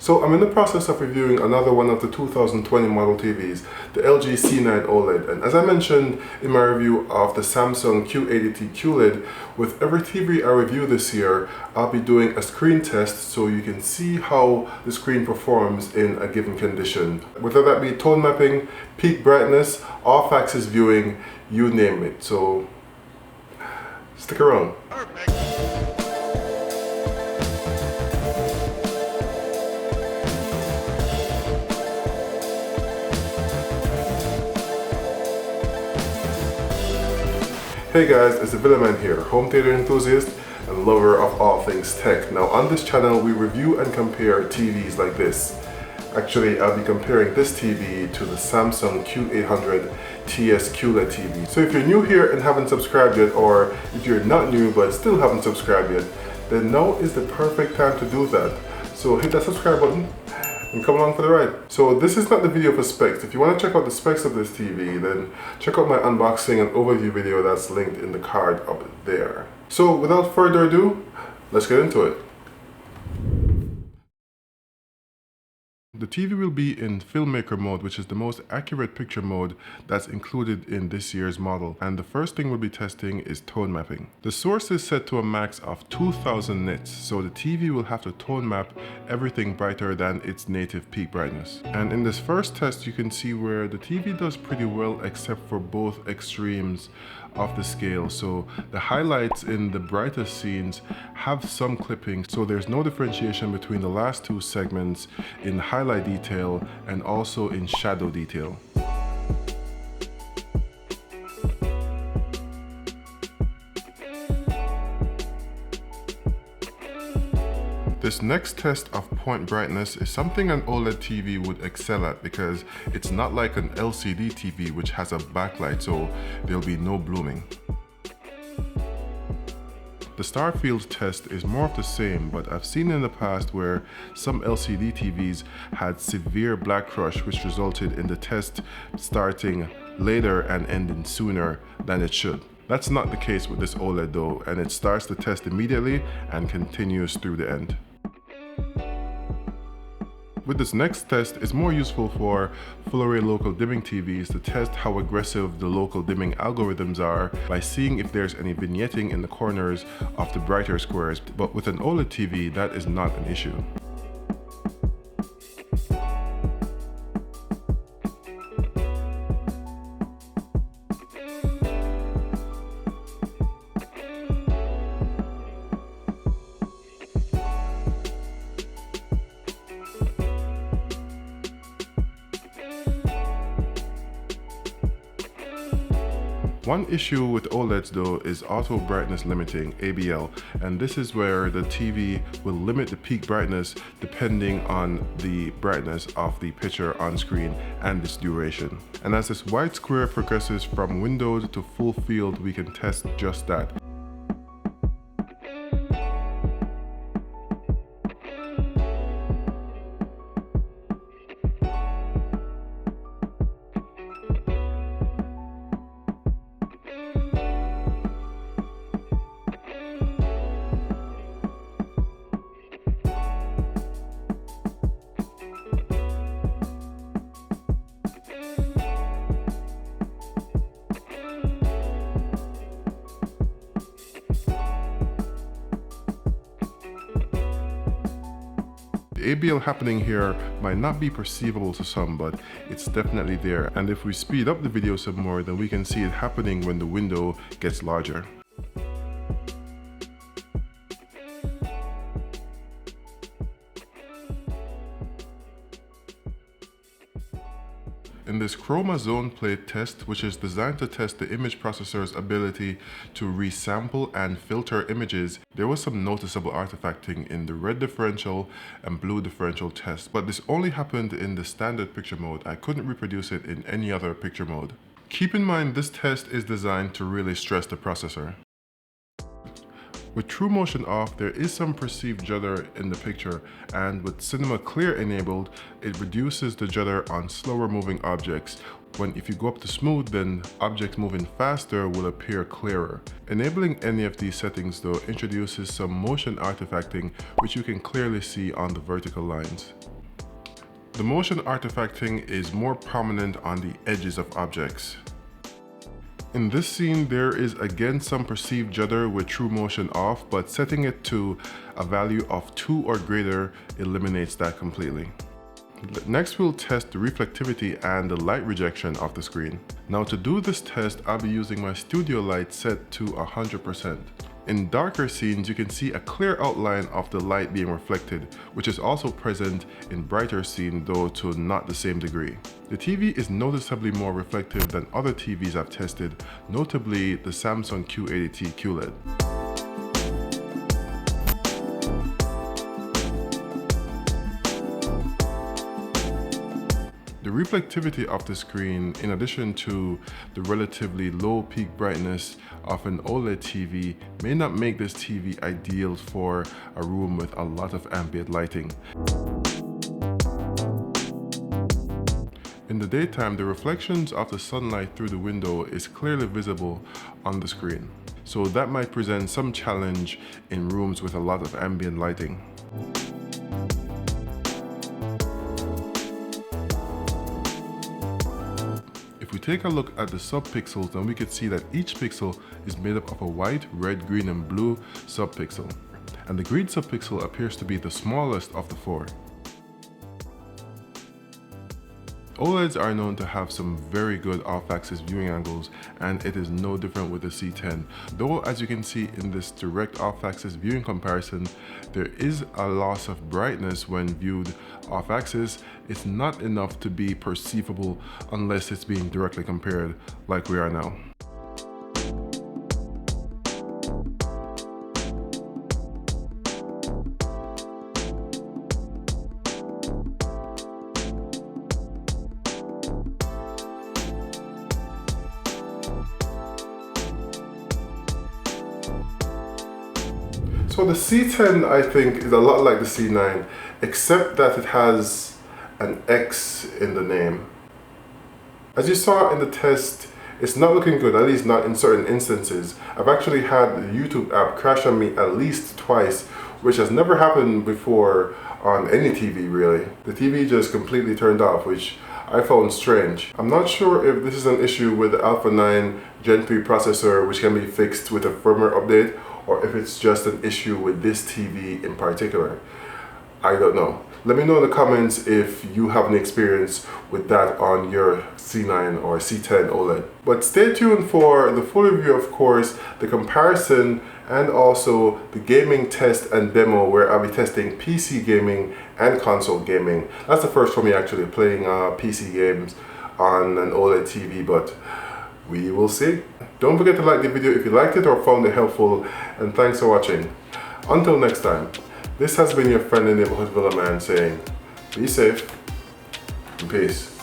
So I'm in the process of reviewing another one of the 2020 model TVs, the LG C9 OLED, and as I mentioned in my review of the Samsung Q80T QLED, with every TV I review this year, I'll be doing a screen test so you can see how the screen performs in a given condition. Whether that be tone mapping, peak brightness, off-axis viewing, you name it. So stick around. Perfect. Hey guys, it's the Villaman here, home theater enthusiast and lover of all things tech. Now on this channel we review and compare TVs like this. Actually, I'll be comparing this TV to the Samsung Q800 TS QLED TV. So if you're new here and haven't subscribed yet, or if you're not new but still haven't subscribed yet, then now is the perfect time to do that. So hit that subscribe button and come along for the ride. So this is not the video for specs. If you want to check out the specs of this TV, then check out my unboxing and overview video that's linked in the card up there. So without further ado, let's get into it. The TV will be in filmmaker mode, which is the most accurate picture mode that's included in this year's model. And the first thing we'll be testing is tone mapping. The source is set to a max of 2000 nits, so the TV will have to tone map everything brighter than its native peak brightness. And in this first test, you can see where the TV does pretty well except for both extremes of the scale. So the highlights in the brightest scenes have some clipping, so there's no differentiation between the last two segments in highlight detail and also in shadow detail. This next test of point brightness is something an OLED TV would excel at because it's not like an LCD TV which has a backlight, so there'll be no blooming. The star field test is more of the same, but I've seen in the past where some LCD TVs had severe black crush, which resulted in the test starting later and ending sooner than it should. That's not the case with this OLED though, and it starts the test immediately and continues through the end. With this next test, it's more useful for full array local dimming TVs to test how aggressive the local dimming algorithms are by seeing if there's any vignetting in the corners of the brighter squares. But with an OLED TV, that is not an issue. One issue with OLEDs though is auto brightness limiting, ABL, and this is where the TV will limit the peak brightness depending on the brightness of the picture on screen and its duration. And as this white square progresses from windowed to full field, we can test just that. The ABL happening here might not be perceivable to some, but it's definitely there. And if we speed up the video some more, then we can see it happening when the window gets larger. In this chroma zone plate test, which is designed to test the image processor's ability to resample and filter images, there was some noticeable artifacting in the red differential and blue differential test, but this only happened in the standard picture mode. I couldn't reproduce it in any other picture mode. Keep in mind this test is designed to really stress the processor. With True Motion off, there is some perceived judder in the picture, and with Cinema Clear enabled, it reduces the judder on slower moving objects. When if you go up to smooth, then objects moving faster will appear clearer. Enabling any of these settings though introduces some motion artifacting, which you can clearly see on the vertical lines. The motion artifacting is more prominent on the edges of objects. In this scene, there is again some perceived judder with true motion off, but setting it to a value of 2 or greater eliminates that completely. Next, we'll test the reflectivity and the light rejection of the screen. Now, to do this test, I'll be using my studio light set to 100%. In darker scenes, you can see a clear outline of the light being reflected, which is also present in brighter scenes, though to not the same degree. The TV is noticeably more reflective than other TVs I've tested, notably the Samsung Q80T QLED. The reflectivity of the screen, in addition to the relatively low peak brightness of an OLED TV, may not make this TV ideal for a room with a lot of ambient lighting. In the daytime, the reflections of the sunlight through the window is clearly visible on the screen, so that might present some challenge in rooms with a lot of ambient lighting. If we take a look at the subpixels, then we can see that each pixel is made up of a white, red, green, and blue subpixel. And the green subpixel appears to be the smallest of the 4. OLEDs are known to have some very good off-axis viewing angles, and it is no different with the C10. Though, as you can see in this direct off-axis viewing comparison, there is a loss of brightness when viewed off-axis. It's not enough to be perceivable unless it's being directly compared like we are now. So the C10, I think, is a lot like the C9, except that it has an X in the name. As you saw in the test, it's not looking good, at least not in certain instances. I've actually had the YouTube app crash on me at least twice, which has never happened before on any TV really. The TV just completely turned off, which I found strange. I'm not sure if this is an issue with the Alpha 9 Gen 3 processor, which can be fixed with a firmware update, or if it's just an issue with this TV in particular. I don't know. Let me know in the comments if you have any experience with that on your C9 or C10 OLED. But stay tuned for the full review, of course, the comparison, and also the gaming test and demo where I'll be testing PC gaming and console gaming. That's the first for me actually, playing PC games on an OLED TV, but we will see. Don't forget to like the video if you liked it or found it helpful, and thanks for watching. Until next time, this has been your friendly neighborhood Villaman saying, be safe and peace.